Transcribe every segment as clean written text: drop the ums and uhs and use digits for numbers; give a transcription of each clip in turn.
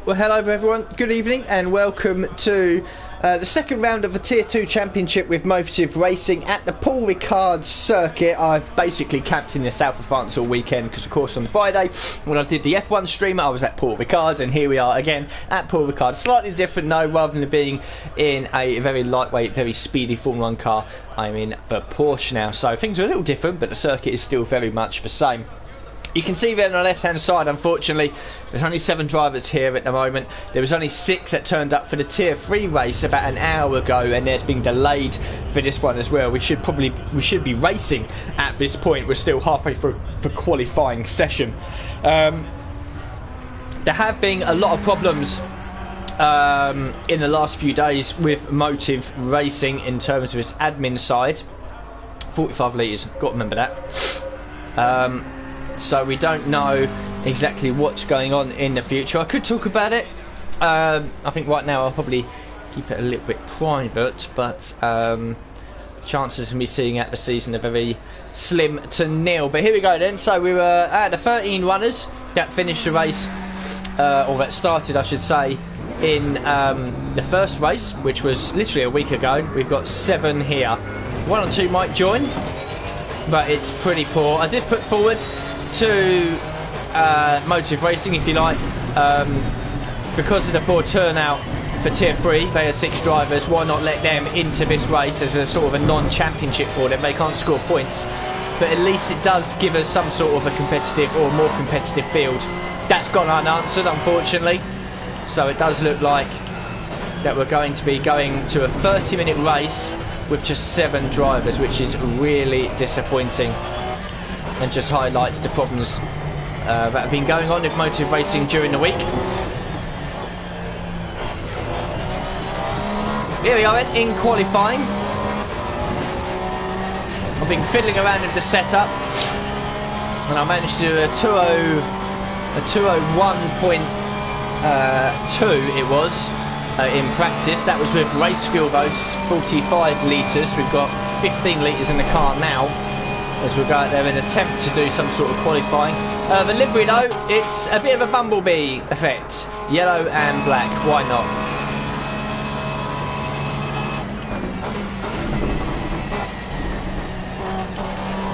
Well, hello everyone, good evening and welcome to the second round of the Tier 2 Championship with Motive Racing at the Paul Ricard circuit. I've basically camped in the south of France all weekend because of course on Friday when I did the F1 stream I was at Paul Ricard, and here we are again at Paul Ricard. Slightly different though, rather than being in a very lightweight, very speedy Formula 1 car, I'm in the Porsche now. So things are a little different, but the circuit is still very much the same. You can see there on the left hand side, unfortunately, there's only 7 drivers here at the moment. There was only 6 that turned up for the Tier 3 race about an hour ago, and there's been delayed for this one as well. We should be racing at this point. We're still halfway through the qualifying session. There have been a lot of problems in the last few days with Motive Racing in terms of its admin side. 45 litres, got to remember that. So we don't know exactly what's going on in the future. I could talk about it. I think right now I'll probably keep it a little bit private, but chances of me seeing out the season are very slim to nil. But here we go then. So we were at the 13 runners that finished the race, or that started I should say, in the first race, which was literally a week ago. We've got 7 here. 1 or 2 might join, but it's pretty poor. I did put forward to Motive Racing, if you like, because of the poor turnout for Tier 3. They are 6 drivers. Why not let them into this race as a sort of a non-championship for them? They can't score points, but at least it does give us some sort of a competitive or more competitive field. That's gone unanswered, unfortunately. So it does look like that we're going to be going to a 30-minute race with just 7 drivers, which is really disappointing, and just highlights the problems that have been going on with Motive Racing during the week. Here we are in qualifying. I've been fiddling around with the setup, and I managed to do a 201.2 it was in practice. That was with race fuel though, 45 litres. We've got 15 litres in the car now, as we go out there in an attempt to do some sort of qualifying. The livery though, it's a bit of a bumblebee effect. Yellow and black, why not?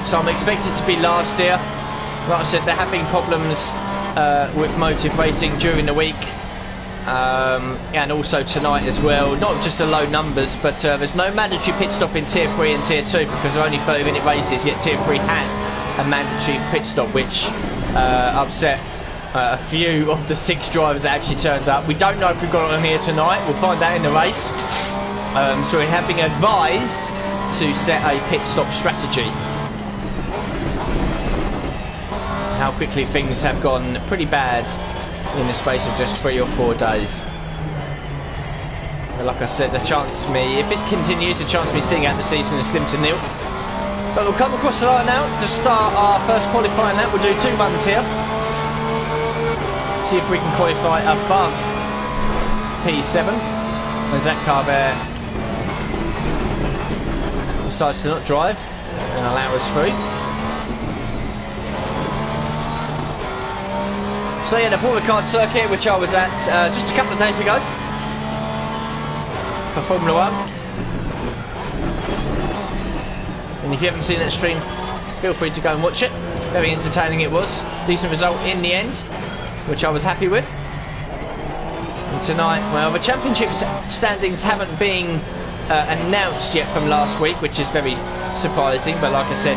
So I'm expected to be last here. Like I said, there have been problems with Motive Racing during the week. And also tonight as well. Not just the low numbers, but there's no mandatory pit stop in Tier 3 and Tier 2 because they're only 30-minute races, yet Tier 3 had a mandatory pit stop, which upset a few of the 6 drivers that actually turned up. We don't know if we've got it on here tonight. We'll find out in the race. So we have been advised to set a pit stop strategy. How quickly things have gone pretty bad in the space of just 3 or 4 days. But like I said, the chance of me, if this continues, the chance of me seeing out the season is slim to nil. But we'll come across the line now to start our first qualifying lap. We'll do 2 runs here. See if we can qualify above P7. There's that car there. Decides to not drive and allow us through. So yeah, the Paul Ricard circuit, which I was at just a couple of days ago for Formula 1. And if you haven't seen that stream, feel free to go and watch it. Very entertaining it was. Decent result in the end, which I was happy with. And tonight, well, the championship standings haven't been announced yet from last week, which is very surprising. But like I said,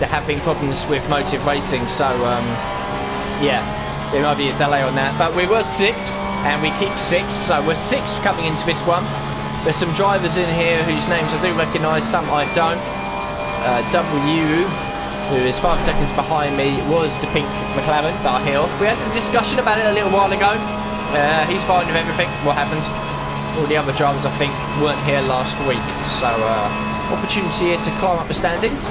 there have been problems with Motive Racing, so yeah. There might be a delay on that, but we were 6th and we keep 6th, so we're 6th coming into this one. There's some drivers in here whose names I do recognise, some I don't. W, who is 5 seconds behind me, was the pink McLaren that I hear of. We had a discussion about it a little while ago. He's fine with everything. What happened? All the other drivers I think weren't here last week, so opportunity here to climb up the standings.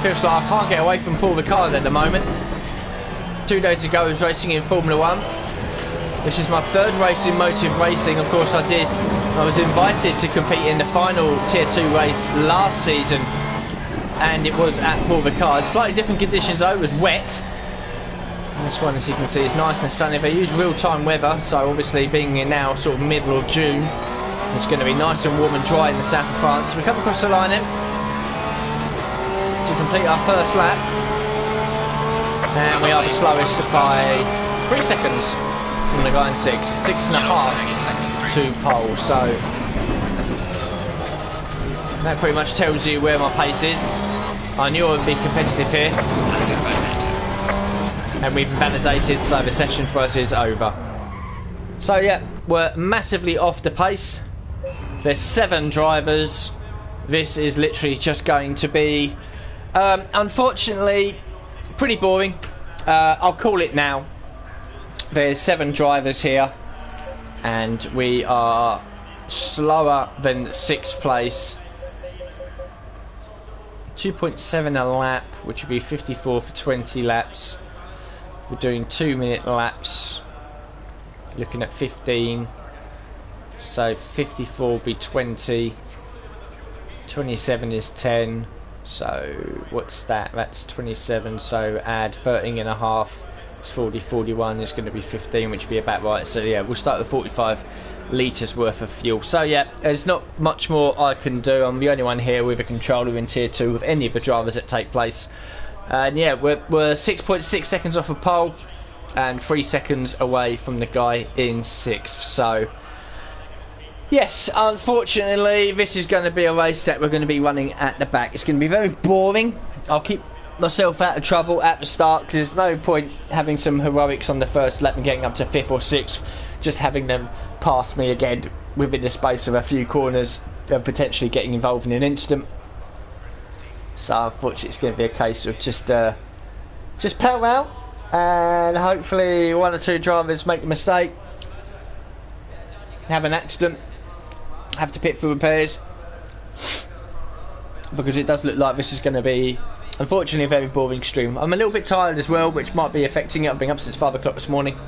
Feels like I can't get away from Paul Ricard at the moment. 2 days ago I was racing in Formula 1. This is my third race in Motive Racing. Of course I was invited to compete in the final Tier 2 race last season, and it was at Paul Ricard. Slightly different conditions though, it was wet. And this one, as you can see, is nice and sunny. They use real-time weather, so obviously being in now sort of middle of June, it's going to be nice and warm and dry in the south of France. We come across the line then to complete our first lap, and we are the slowest by 3 seconds from the guy in 6.5 to pole. So that pretty much tells you where my pace is. I knew I would be competitive here, and we've validated, so the session for us is over. So yeah, we're massively off the pace. There's 7 drivers. This is literally just going to be, unfortunately, pretty boring. I'll call it now. There's 7 drivers here, and we are slower than 6th place. 2.7 a lap, which would be 54 for 20 laps. We're doing 2-minute laps, looking at 15. So 54 will be 20. 27 is 10. So what's that? That's 27. So add 13.5. It's 40, 41 is going to be 15, which would be about right. So yeah, we'll start with 45 litres worth of fuel. So yeah, there's not much more I can do. I'm the only one here with a controller in Tier 2 with any of the drivers that take place. And yeah, we're 6.6 seconds off of pole and 3 seconds away from the guy in 6th. So yes, unfortunately, this is going to be a race that we're going to be running at the back. It's going to be very boring. I'll keep myself out of trouble at the start, because there's no point having some heroics on the first lap and getting up to 5th or 6th, just having them pass me again within the space of a few corners and potentially getting involved in an incident. So unfortunately it's going to be a case of just pedal out, and hopefully 1 or 2 drivers make a mistake, have an accident, have to pit for repairs, because it does look like this is going to be, unfortunately, a very boring stream. I'm a little bit tired as well, which might be affecting it. I've been up since 5 o'clock this morning,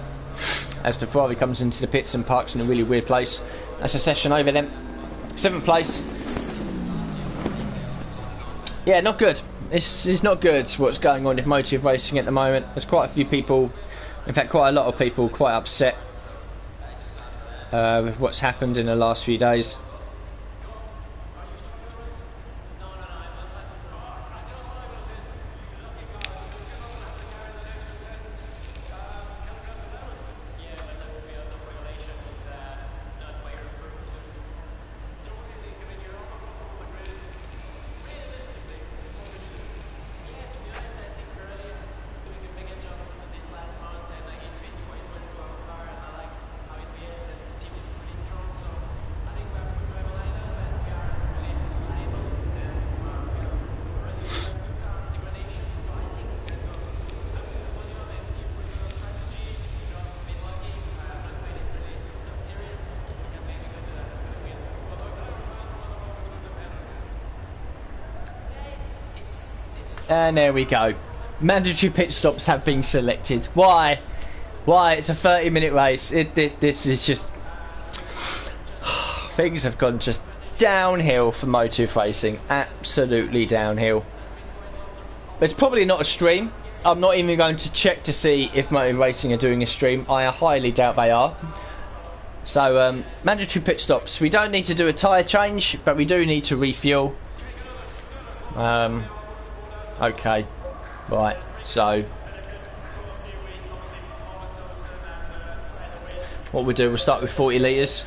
as the Ferrari comes into the pits and parks in a really weird place. That's a session over then. 7th place. Yeah, not good. This is not good, what's going on with Motive Racing at the moment. There's quite a few people, in fact quite a lot of people, quite upset with what's happened in the last few days. And there we go. Mandatory pit stops have been selected. Why? Why? It's a 30-minute race. This is just... Things have gone just downhill for Motive Racing. Absolutely downhill. It's probably not a stream. I'm not even going to check to see if Motive Racing are doing a stream. I highly doubt they are. So, mandatory pit stops. We don't need to do a tyre change, but we do need to refuel. Okay, right, so what we'll do, we'll start with 40 litres,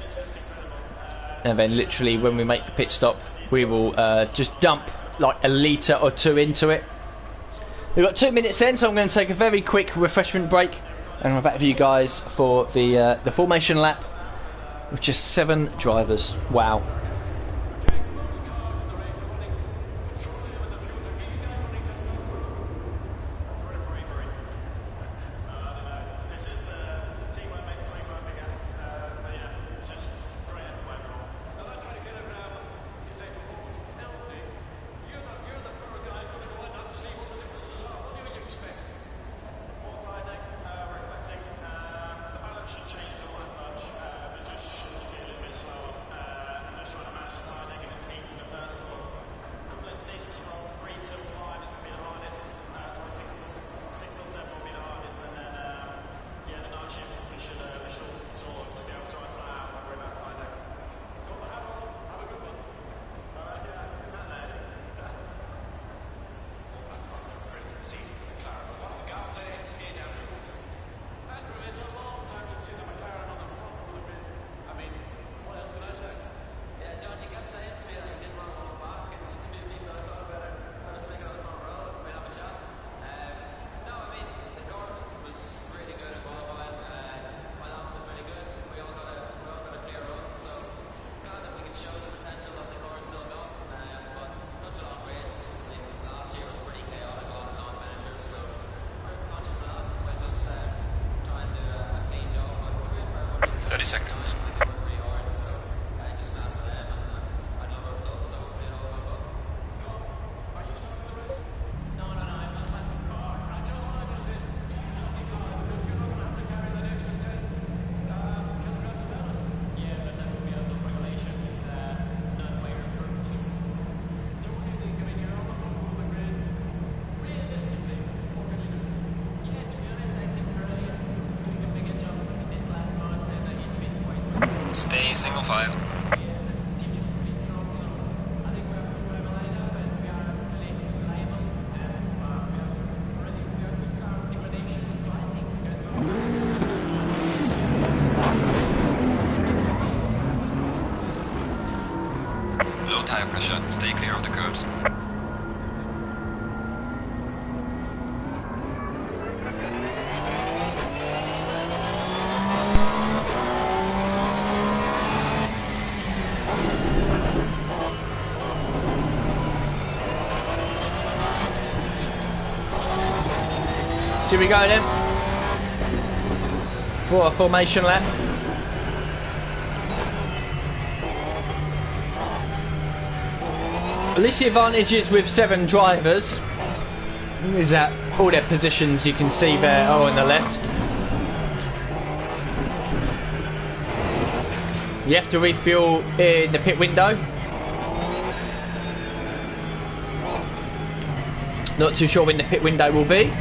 and then literally when we make the pit stop, we will just dump like a litre or 2 into it. We've got 2 minutes in, so I'm going to take a very quick refreshment break, and I'm back with you guys for the formation lap with just 7 drivers. Wow. single file. Low tire pressure. Stay clear of the curbs. Here we go then. For a formation lap. At least the advantage is with 7 drivers is that all their positions you can see there are on the left. You have to refuel in the pit window. Not too sure when the pit window will be.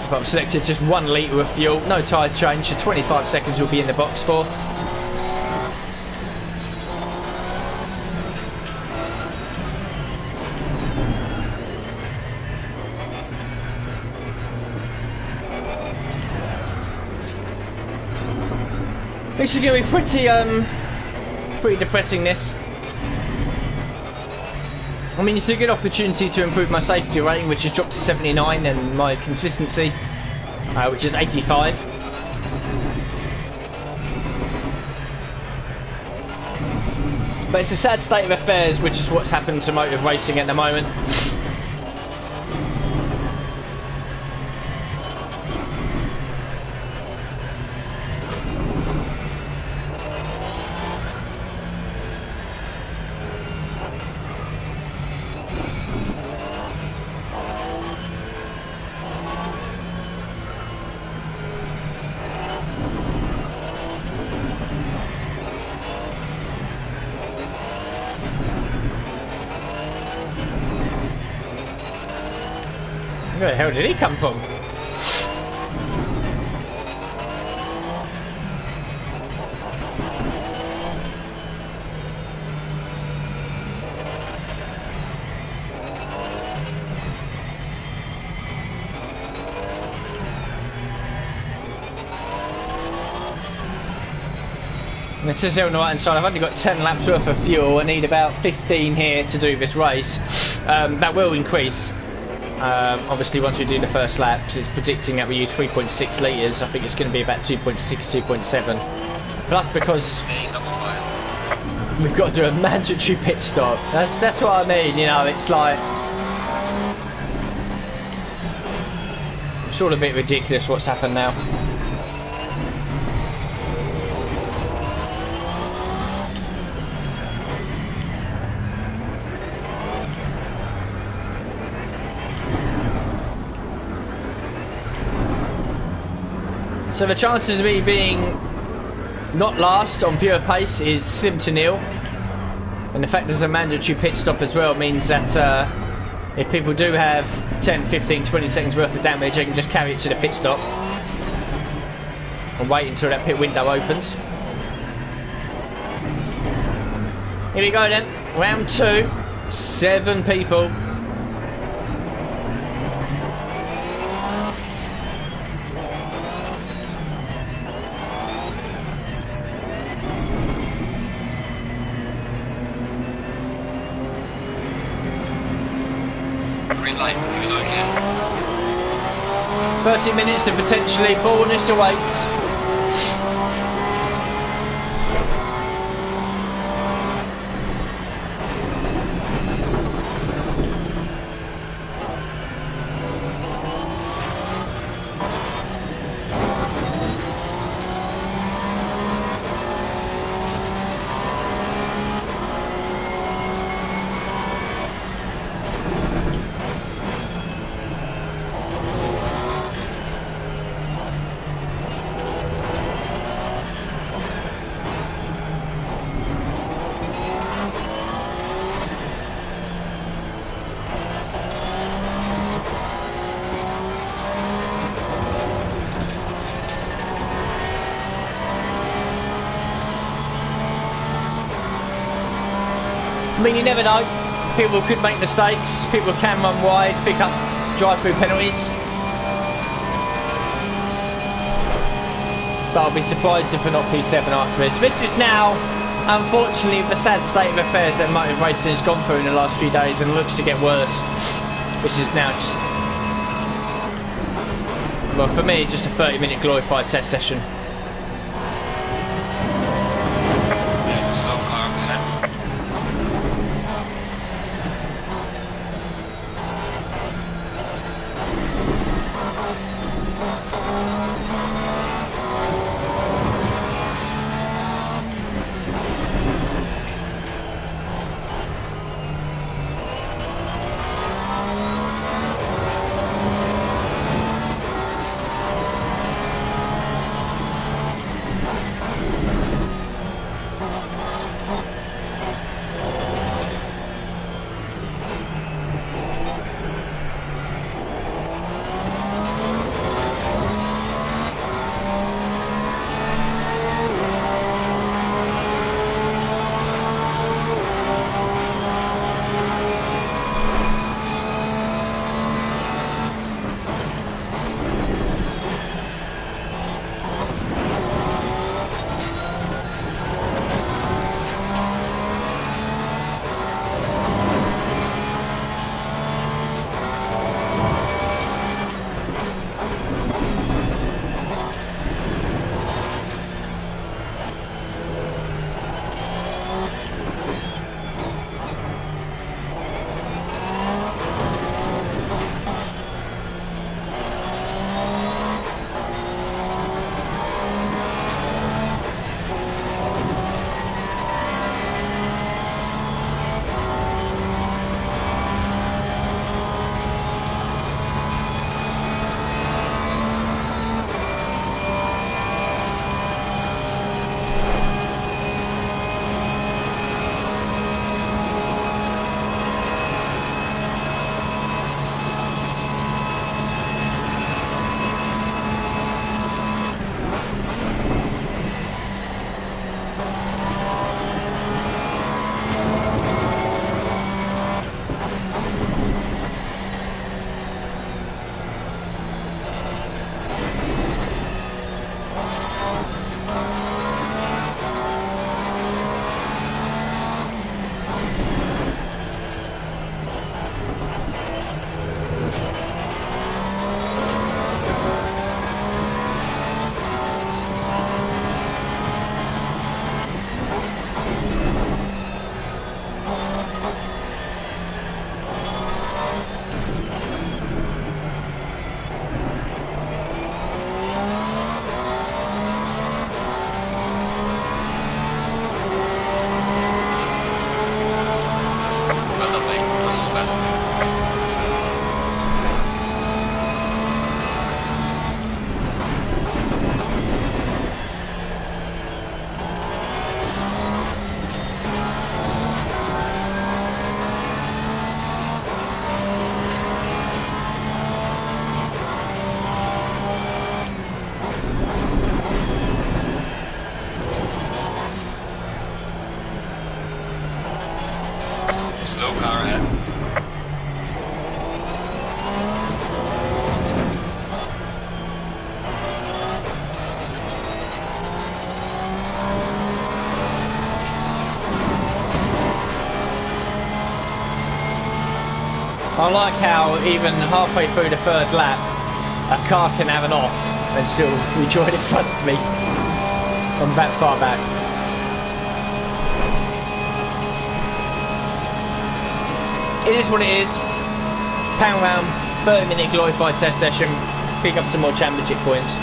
But I've selected just 1 litre of fuel, no tyre change, so 25 seconds will be in the box for. This is going to be pretty depressing, this. I mean, it's a good opportunity to improve my safety rating, which has dropped to 79, and my consistency, which is 85. But it's a sad state of affairs, which is what's happened to motor racing at the moment. Where the hell did he come from? And it says there on the right hand side, I've only got 10 laps worth of fuel. I need about 15 here to do this race. That will increase. Obviously once we do the first lap, because it's predicting that we use 3.6 litres, I think it's going to be about 2.6, 2.7. Plus because we've got to do a mandatory pit stop. That's what I mean, you know, it's like... It's all a bit ridiculous what's happened now. So the chances of me being not last on pure pace is slim to nil, and the fact there's a mandatory pit stop as well means that if people do have 10, 15, 20 seconds worth of damage, they can just carry it to the pit stop and wait until that pit window opens. Here we go then, round 2, 7 people. Green light, give it okay. 30 minutes of potentially bonus awaits. I mean, you never know. People could make mistakes. People can run wide, pick up drive-through penalties. But I'll be surprised if we're not P7 after this. This is now, unfortunately, the sad state of affairs that motor racing has gone through in the last few days and looks to get worse. Which is now just, well, for me, just a 30-minute glorified test session. There's a slow car up ahead. Slow car ahead. I like how even halfway through the third lap, a car can have an off and still rejoin in front of me. I'm that far back. It is what it is. Pound round, 30-minute glorified test session. Pick up some more championship points.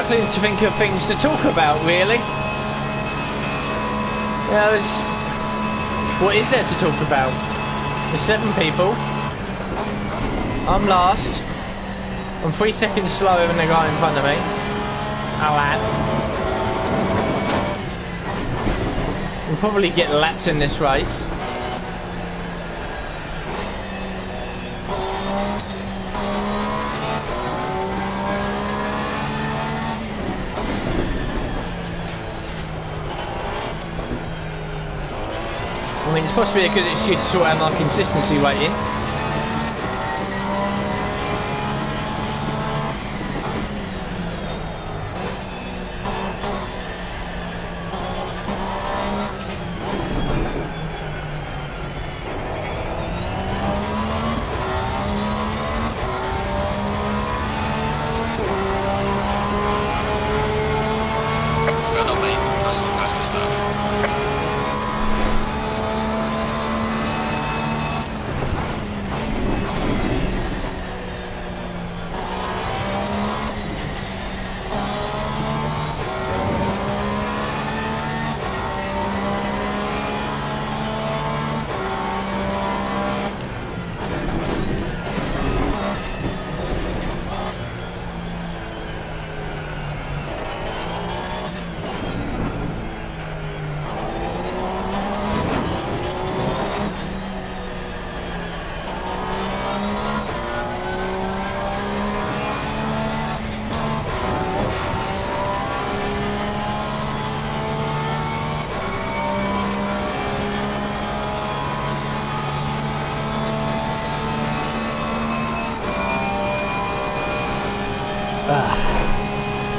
struggling to think of things to talk about, really. What is there to talk about? There's 7 people. I'm last. I'm 3 seconds slower than the guy in front of me. Oh, lad. We'll probably get lapped in this race. I mean, it's possibly a good excuse to sort out my consistency rating.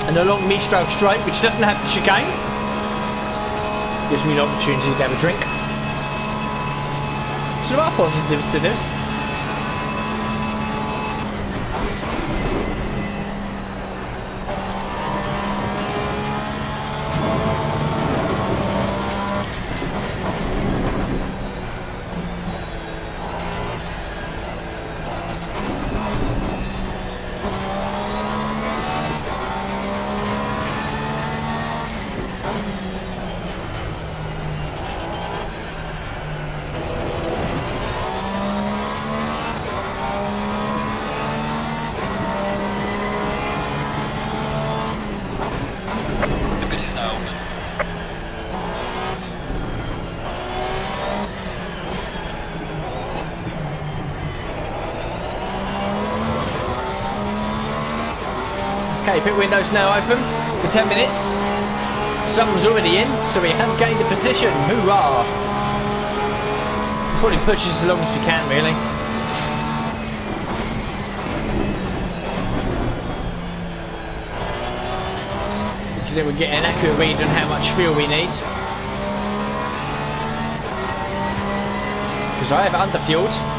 And a long mid-stroke straight, which doesn't have the chicane. Gives me an opportunity to have a drink. So there are positives to this. Okay, pit window's now open for 10 minutes. Someone's already in, so we have gained a position. Hoorah! Probably push as long as we can, really. Because then we get an accurate read on how much fuel we need. Because I have underfueled.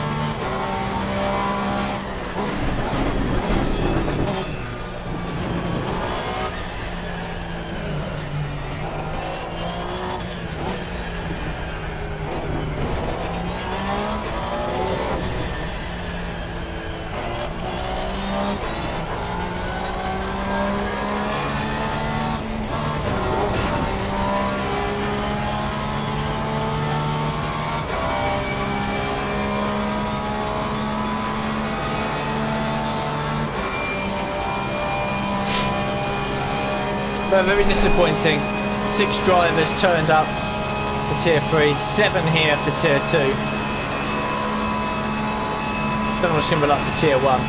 But very disappointing. 6 drivers turned up for Tier 3, 7 here for Tier 2. Don't know what's going to be like for Tier 1.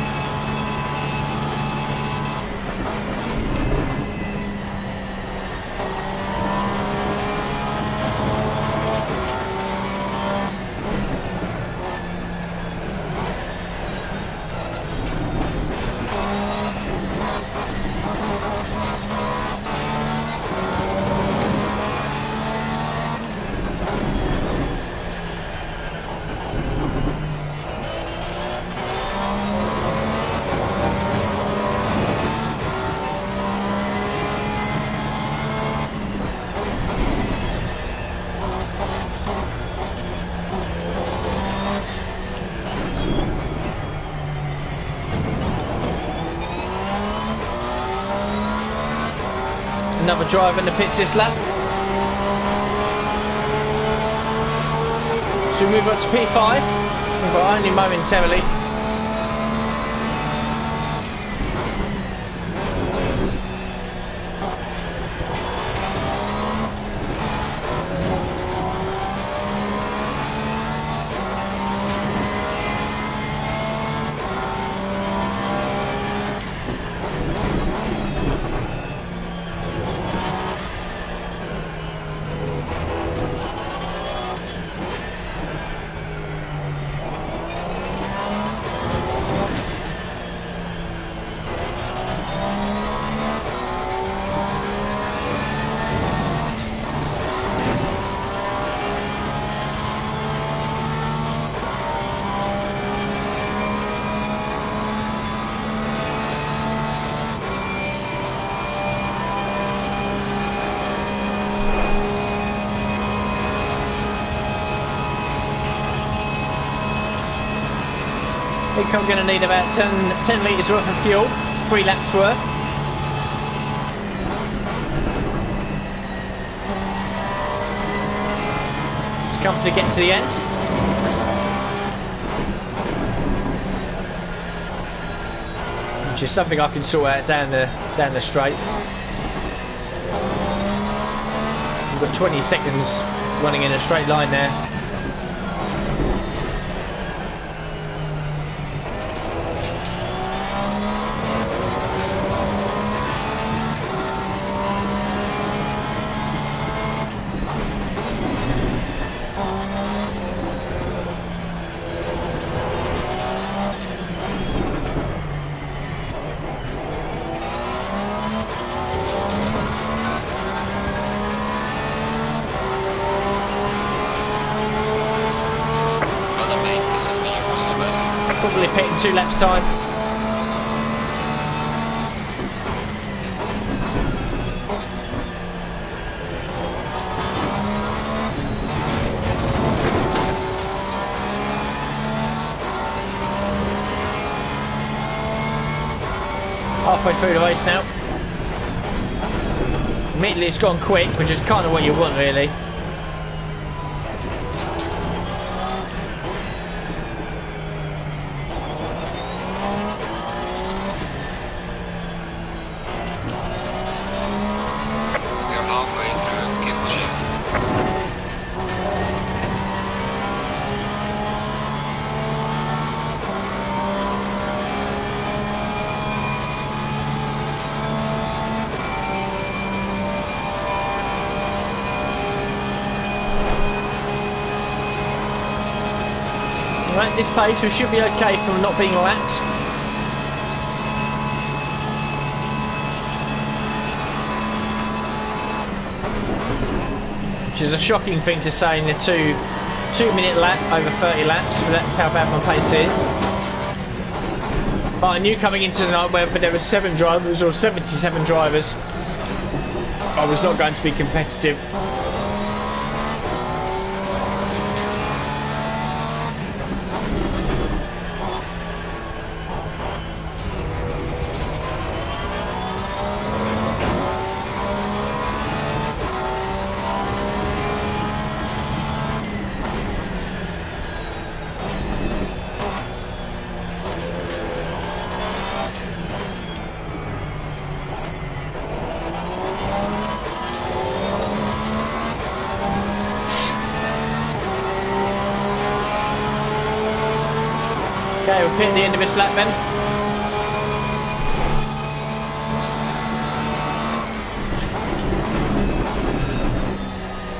Another driver in the pits this lap. So we move on to P5, but only momentarily. I think I'm going to need about 10 litres worth of fuel, 3 laps worth. Just comfortably get to the end. Which is something I can sort out down the straight. We've got 20 seconds running in a straight line there. Probably pit in 2 laps time. Halfway through the race now. Admittedly it's gone quick, which is kind of what you want really. Right, at this pace we should be okay from not being lapped. Which is a shocking thing to say in a 2-minute lap over 30 laps, but that's how bad my pace is. But I knew coming into the night whether there were 7 drivers or 77 drivers, I was not going to be competitive. Okay, we'll pit at the end of this lap then.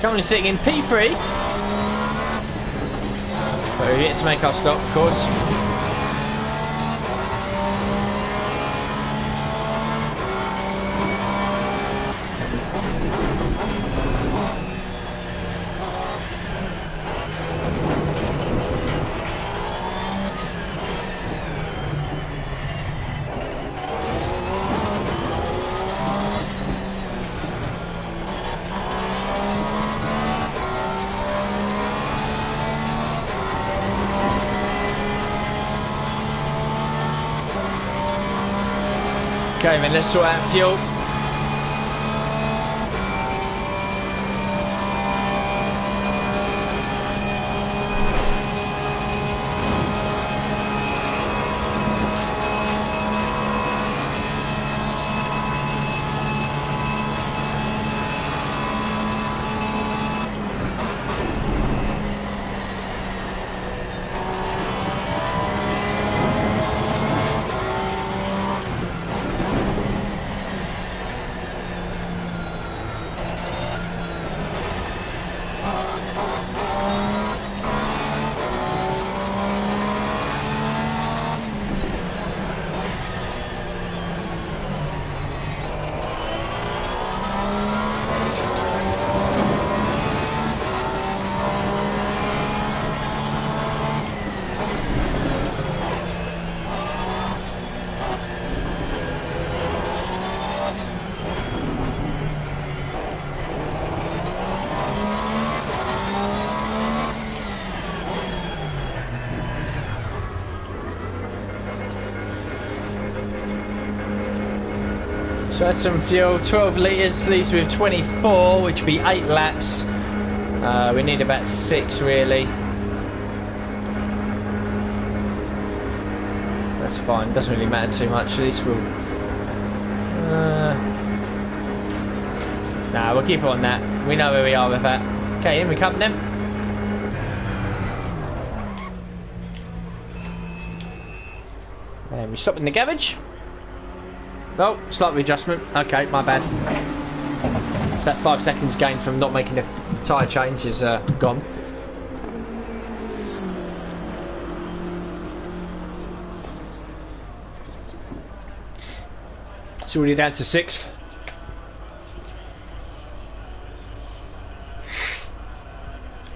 Currently sitting in P3. So we're yet to make our stop, of course. Okay, then let's sort out fuel. So that's some fuel. 12 litres leaves with 24, which would be 8 laps. We need about 6 really. That's fine, doesn't really matter too much. At least we'll nah, we'll keep it on that. We know where we are with that. Okay, in we come then. And we stop in the garage. Oh, slight readjustment. Okay, my bad. So that 5 seconds gained from not making the tyre change is gone. It's already down to 6th.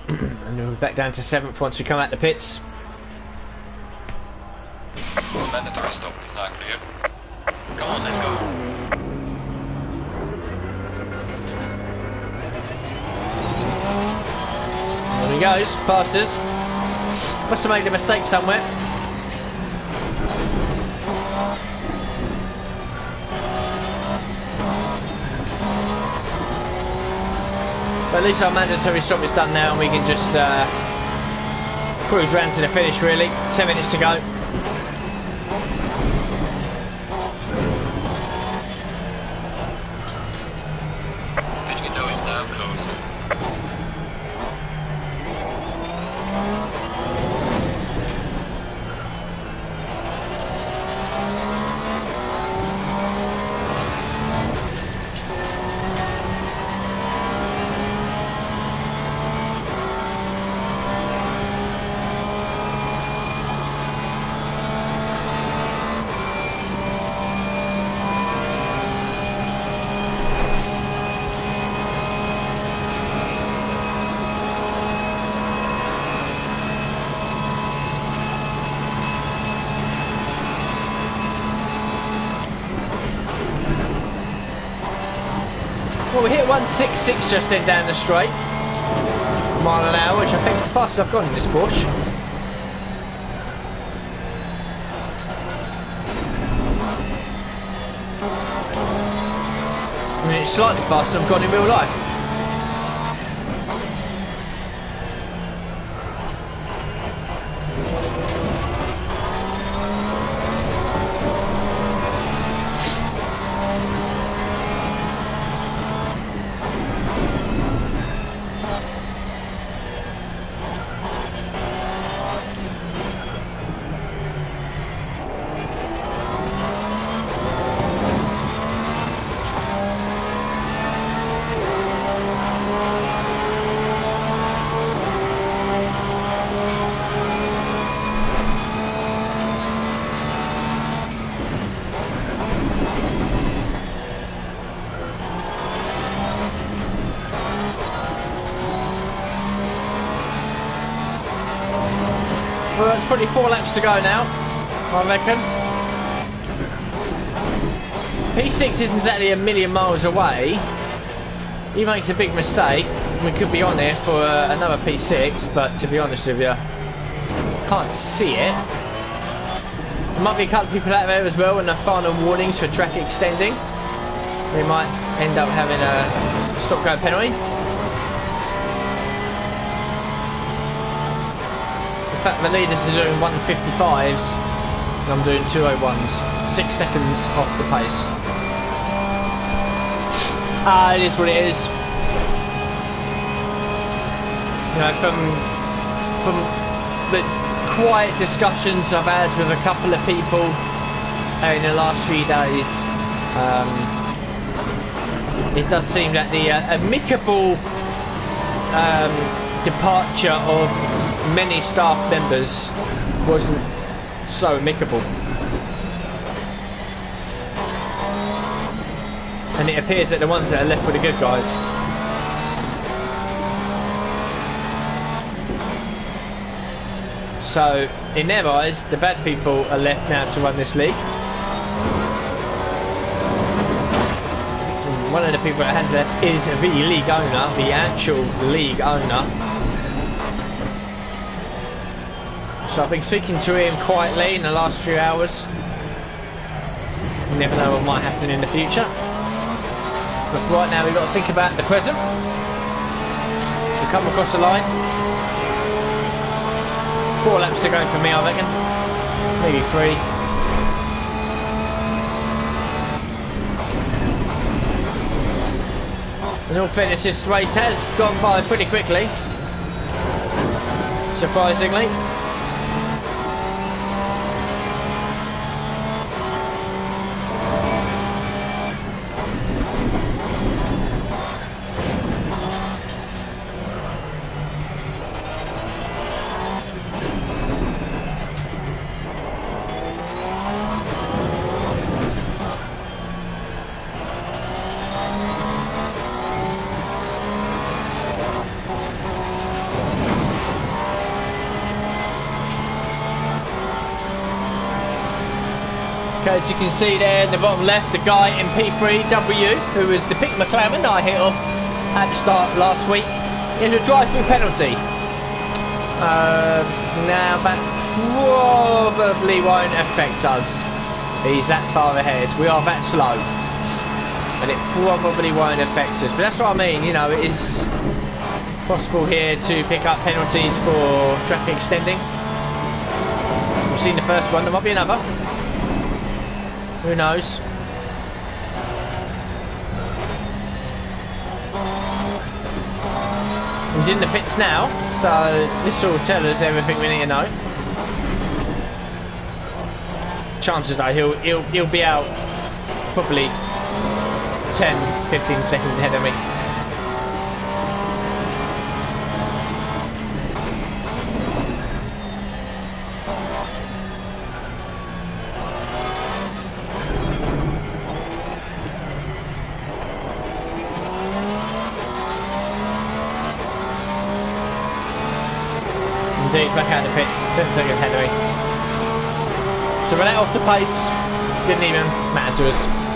And then we're back down to 7th once we come out the pits. Mandatory stop is now clear. Come on, let's go. There he goes, past us. Must have made a mistake somewhere. But at least our mandatory stop is done now and we can just cruise round to the finish really. 10 minutes to go. Well, we hit 166 just then down the straight. Mile an hour, which I think is the fastest I've gone in this Porsche. I mean, it's slightly faster than I've gone in real life. Well, it's probably 4 laps to go now, I reckon. P6 isn't exactly a million miles away. He makes a big mistake. We could be on there for another P6, but to be honest with you, can't see it. There might be a couple of people out there as well, and the final warnings for track extending. They might end up having a stop-go penalty. In fact, the leaders are doing 155s and I'm doing 201s. 6 seconds off the pace. It is what it is. You know, from the quiet discussions I've had with a couple of people in the last few days, it does seem that the amicable departure of many staff members wasn't so amicable, and it appears that the ones that are left were the good guys. So in their eyes, the bad people are left now to run this league. And one of the people that has left is the league owner, the actual league owner. So I've been speaking to him quietly in the last few hours. You never know what might happen in the future. But for right now, we've got to think about the present. We come across the line. 4 laps to go for me, I reckon. Maybe 3. In all fairness, this race has gone by pretty quickly. Surprisingly. As you can see there in the bottom left, the guy in P3W, who was the Pick McLaren I hit off at the start last week, is a drive-through penalty. Now that probably won't affect us. He's that far ahead. We are that slow. And it probably won't affect us. But that's what I mean, you know, it is possible here to pick up penalties for track extending. We've seen the first one, there might be another. Who knows? He's in the pits now, so this will tell us everything we need to know. Chances are he'll be out probably 10-15 seconds ahead of me. Indeed, back out of the pits, 10 seconds ahead of me. So we let off the pace, didn't even matter to us.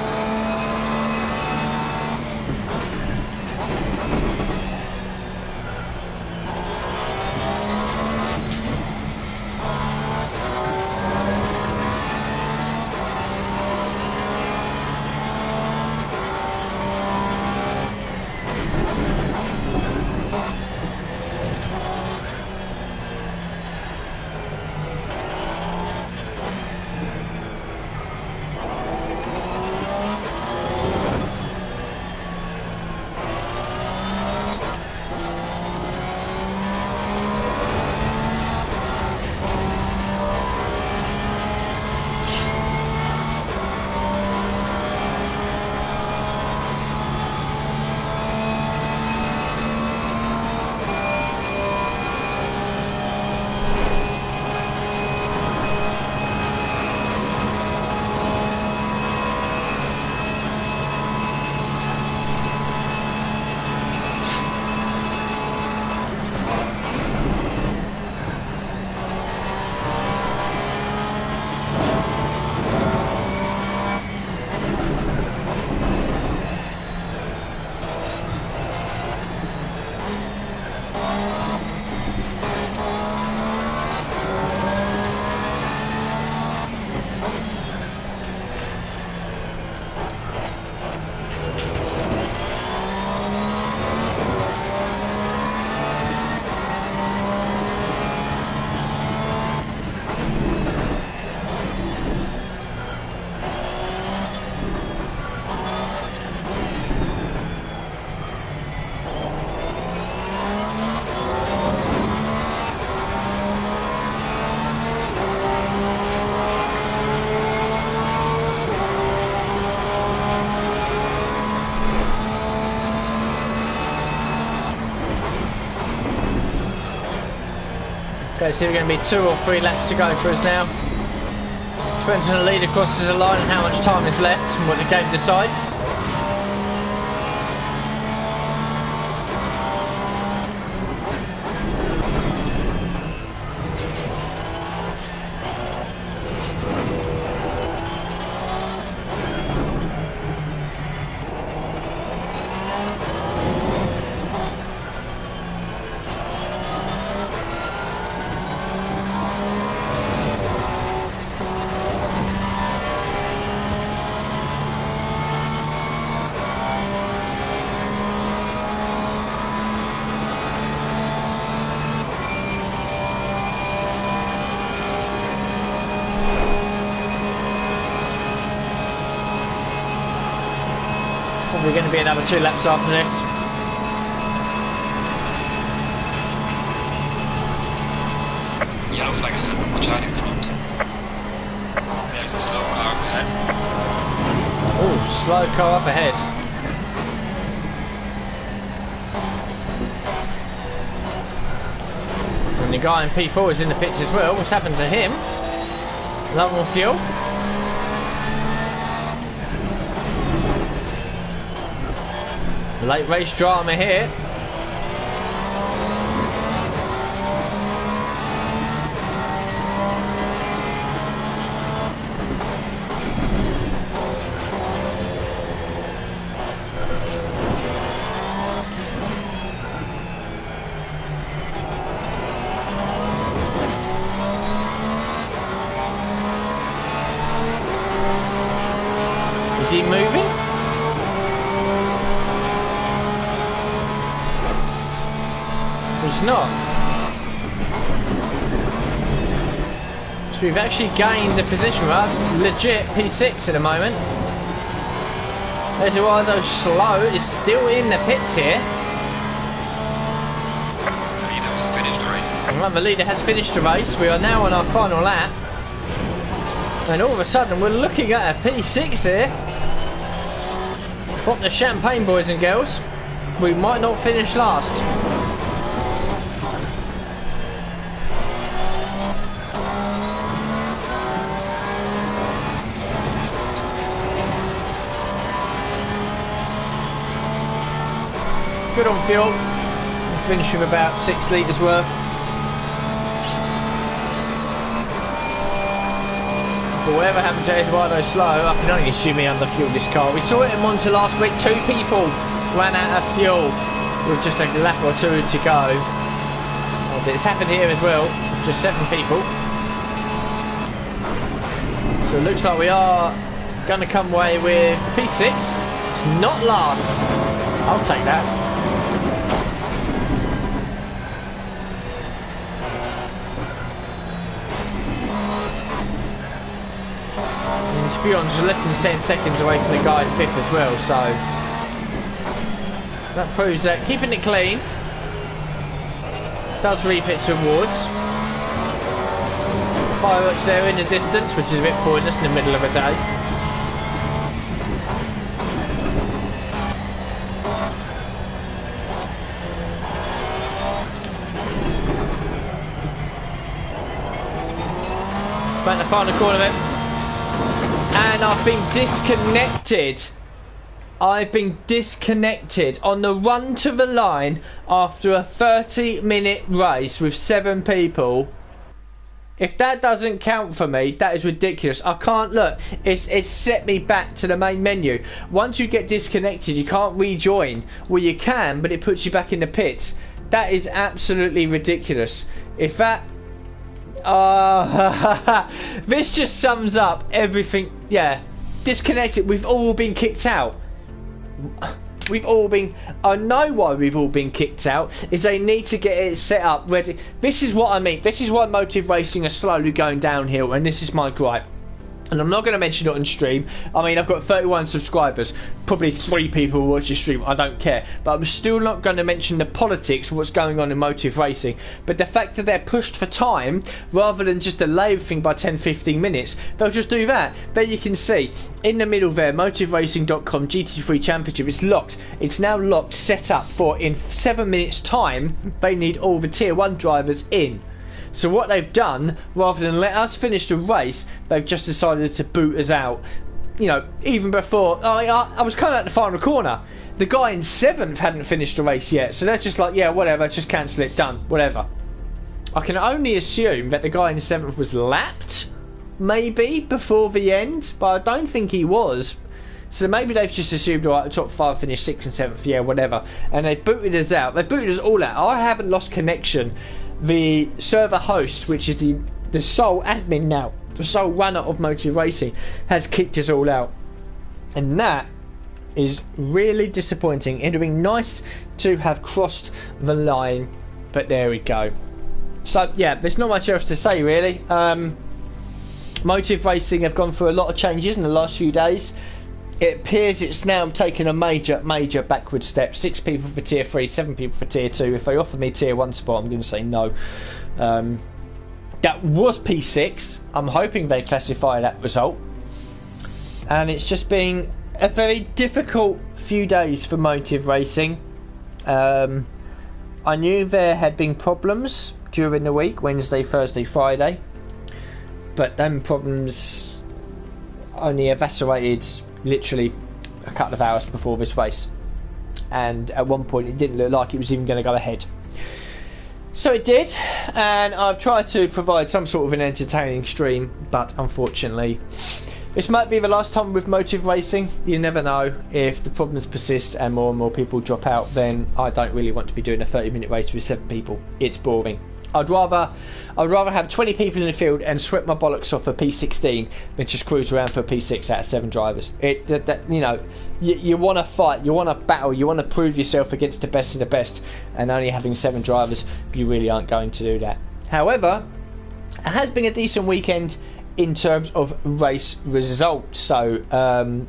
Okay, so we're going to be 2 or 3 laps to go for us now. Depends on the leader crosses the line and how much time is left and what the game decides. Probably going to be another 2 laps after this. Yellow flag ahead, watch out in front. There's a slow car up ahead. Oh, slow car up ahead. And the guy in P4 is in the pits as well. What's happened to him? Lot more fuel. Late race drama here. Is he moving? He's not. So we've actually gained a position, right? Legit P6 at the moment. Eduardo Slow is still in the pits here. The leader has finished the race. Right, the leader has finished the race. We are now on our final lap. And all of a sudden we're looking at a P6 here. Pop the champagne, boys and girls. We might not finish last. Good on fuel. We'll finish with about 6 litres worth. But whatever happened to Eduardo Slow, I can only assume he underfueled this car. We saw it in Monza last week. 2 people ran out of fuel with just a lap or 2 to go. But it's happened here as well. Just 7 people. So it looks like we are going to come away with P6. It's not last. I'll take that. To be honest, we're less than 10 seconds away from the guy in 5th as well, so that proves that keeping it clean does reap its rewards. Fireworks there in the distance, which is a bit pointless in the middle of a day. Back in the final corner then. And I've been disconnected. I've been disconnected on the run to the line after a 30-minute race with 7 people. If that doesn't count for me, that is ridiculous. I can't look. It's set me back to the main menu. Once you get disconnected, you can't rejoin. Well, you can, but it puts you back in the pits. That is absolutely ridiculous. If that... this just sums up everything. Yeah, disconnected. We've all been kicked out. We've all been... I know why we've all been kicked out. Is they need to get it set up ready. This is what I mean. This is why Motive Racing are slowly going downhill, and this is my gripe. And I'm not going to mention it on stream. I mean, I've got 31 subscribers. Probably 3 people watch the stream. I don't care. But I'm still not going to mention the politics of what's going on in Motive Racing. But the fact that they're pushed for time, rather than just delay everything by 10-15 minutes, they'll just do that. There you can see, in the middle there, motiveracing.com GT3 Championship. It's locked. It's now locked, set up for in 7 minutes time, they need all the Tier 1 drivers in. So what they've done, rather than let us finish the race, they've just decided to boot us out. You know, even before... I was coming out the final corner. The guy in 7th hadn't finished the race yet. So they're just like, yeah, whatever, just cancel it, done, whatever. I can only assume that the guy in 7th was lapped, maybe, before the end. But I don't think he was. So maybe they've just assumed, alright, the top 5 finished 6th and 7th, yeah, whatever. And they booted us out. They booted us all out. I haven't lost connection. The server host, which is the sole admin now, the sole runner of Motive Racing, has kicked us all out. And that is really disappointing. It would have been nice to have crossed the line, but there we go. So, yeah, there's not much else to say, really. Motive Racing have gone through a lot of changes in the last few days. it appears it's now taken a major backward step. 6 people for tier 3, 7 people for tier 2. If they offer me tier 1 spot, I'm going to say no. That was P6. I'm hoping they classify that result. And it's just been a very difficult few days for Motive Racing. I knew there had been problems during the week, Wednesday, Thursday, Friday, but them problems only evaporated literally a couple of hours before this race, and at one point it didn't look like it was even going to go ahead. So it did, and I've tried to provide some sort of an entertaining stream, but unfortunately this might be the last time with Motive Racing. You never know. If the problems persist and more people drop out, then I don't really want to be doing a 30-minute race with 7 people. It's boring. I'd rather have 20 people in the field and sweat my bollocks off a P16 than just cruise around for a P6 out of 7 drivers. You want to fight, you want to battle, you want to prove yourself against the best of the best, and only having 7 drivers, you really aren't going to do that. However, it has been a decent weekend in terms of race results. So,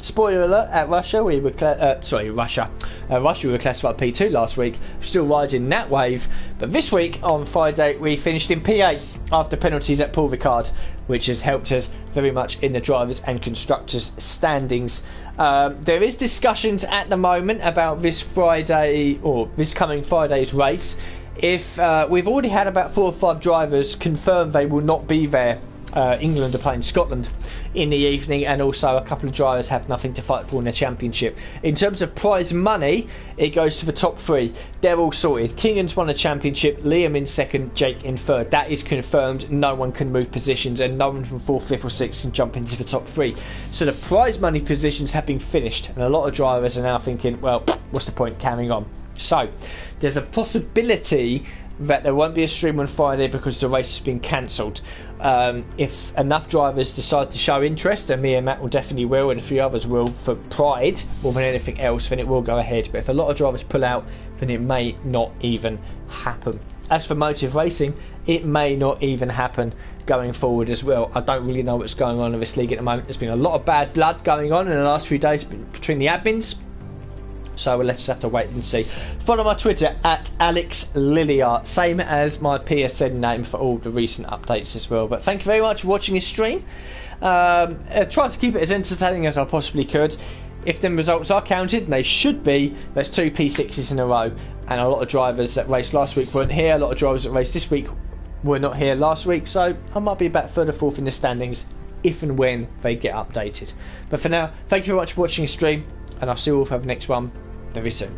spoiler alert, at Russia we were Russia we were classified P2 last week. Still riding that wave, but this week on Friday we finished in P8 after penalties at Paul Ricard, which has helped us very much in the drivers and constructors standings. There is discussions at the moment about this Friday or this coming Friday's race. If we've already had about 4 or 5 drivers confirm they will not be there. England are playing Scotland in the evening, and also a couple of drivers have nothing to fight for in the championship. In terms of prize money, it goes to the top 3. They're all sorted. Kingan's won the championship, Liam in 2nd, Jake in 3rd. That is confirmed. No one can move positions, and no one from 4th, 5th or 6th can jump into the top 3. So the prize money positions have been finished, and a lot of drivers are now thinking, well, what's the point carrying on? So there's a possibility that there won't be a stream on Friday because the race has been cancelled. If enough drivers decide to show interest, and me and Matt will definitely will, and a few others will for pride more than anything else, then it will go ahead. But if a lot of drivers pull out, then it may not even happen. As for Motive Racing, it may not even happen going forward as well. I don't really know what's going on in this league at the moment. There's been a lot of bad blood going on in the last few days between the admins. So we'll just have to wait and see. Follow my Twitter at AlexLilliard, same as my PSN name for all the recent updates as well. But thank you very much for watching this stream. I tried to keep it as entertaining as I possibly could. If them results are counted, and they should be, there's 2 P6s in a row, and a lot of drivers that raced last week weren't here. A lot of drivers that raced this week were not here last week, so I might be about 3rd or 4th in the standings if and when they get updated. But for now, thank you very much for watching the stream, and I'll see you all for the next one very soon.